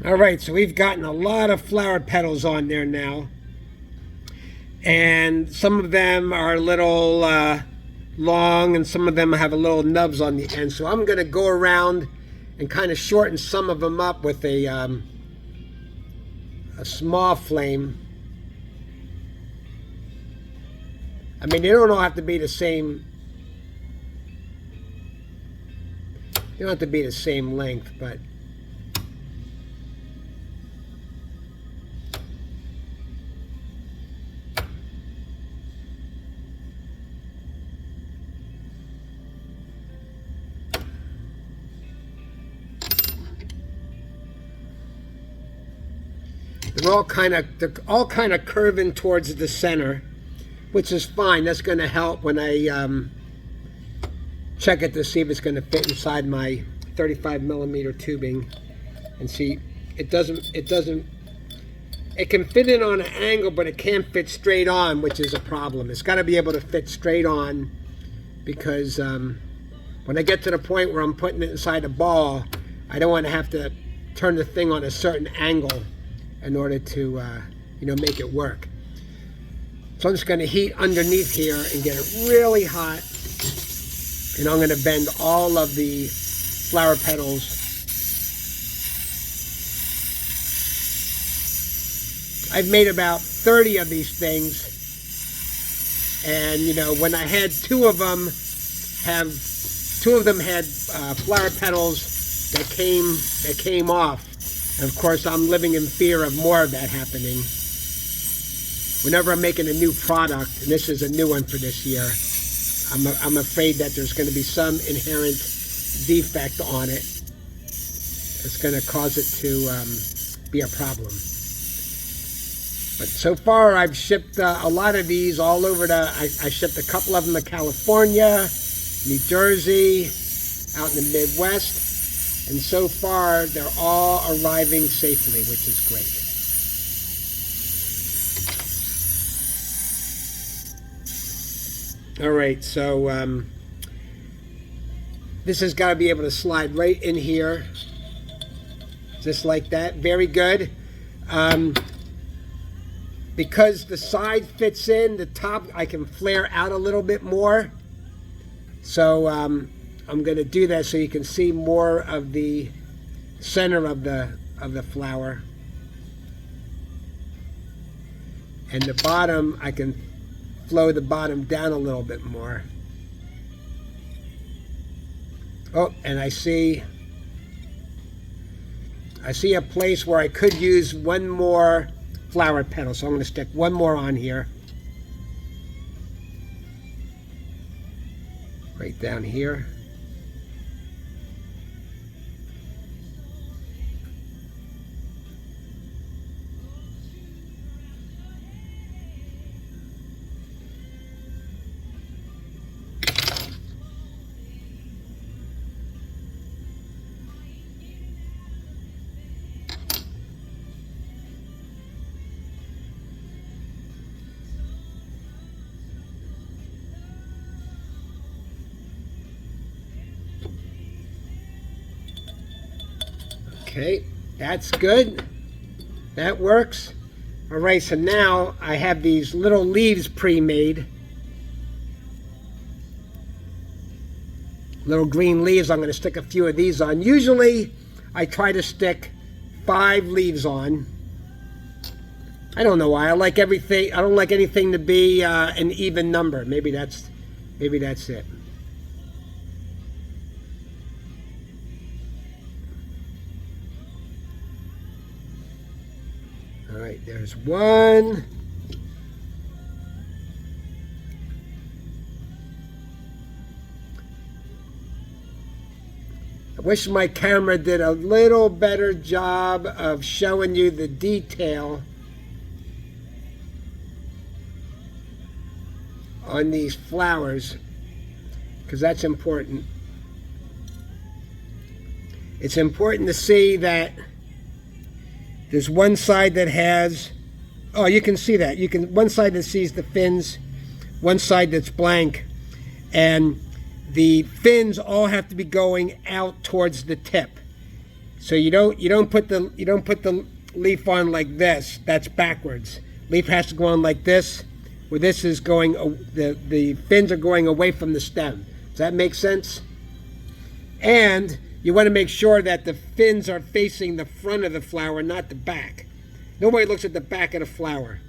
All right, so we've gotten a lot of flower petals on there now. And some of them are a little long, and some of them have a little nubs on the end. So I'm going to go around and kind of shorten some of them up with a small flame. I mean, they don't all have to be the same. They don't have to be the same length, but they're all kind of curving towards the center, which is fine. That's going to help when I check it to see if it's going to fit inside my 35 millimeter tubing. And see, it can fit in on an angle, but it can't fit straight on, which is a problem. It's got to be able to fit straight on, because when I get to the point where I'm putting it inside a ball, I don't want to have to turn the thing on a certain angle in order to make it work. So I'm just going to heat underneath here and get it really hot, and I'm going to bend all of the flower petals. I've made about 30 of these things, and when I had two of them had flower petals that came off. And of course, I'm living in fear of more of that happening. Whenever I'm making a new product, and this is a new one for this year, I'm afraid that there's going to be some inherent defect on it. It's going to cause it to be a problem. But so far, I've shipped a lot of these all over I shipped a couple of them to California, New Jersey, out in the Midwest. And so far, they're all arriving safely, which is great. All right, so this has got to be able to slide right in here, just like that. Very good. Because the side fits in, the top I can flare out a little bit more. So I'm going to do that so you can see more of the center of the flower. And the bottom, I can flow the bottom down a little bit more. Oh, and I see a place where I could use one more flower petal, so I'm going to stick one more on here. Right down here. Okay, that's good. That works. All right, so now I have these little leaves pre-made. Little green leaves. I'm going to stick a few of these on. Usually, I try to stick 5 leaves on. I don't know why. I like everything. I don't like anything to be an even number. Maybe that's it. All right, there's one. I wish my camera did a little better job of showing you the detail on these flowers, because that's important. It's important to see that there's one side that has, oh, you can see that. One side that sees the fins, one side that's blank. And the fins all have to be going out towards the tip. So you don't put the leaf on like this. That's backwards. Leaf has to go on like this, where this is going. The fins are going away from the stem. Does that make sense? And you want to make sure that the fins are facing the front of the flower, not the back. Nobody looks at the back of the flower.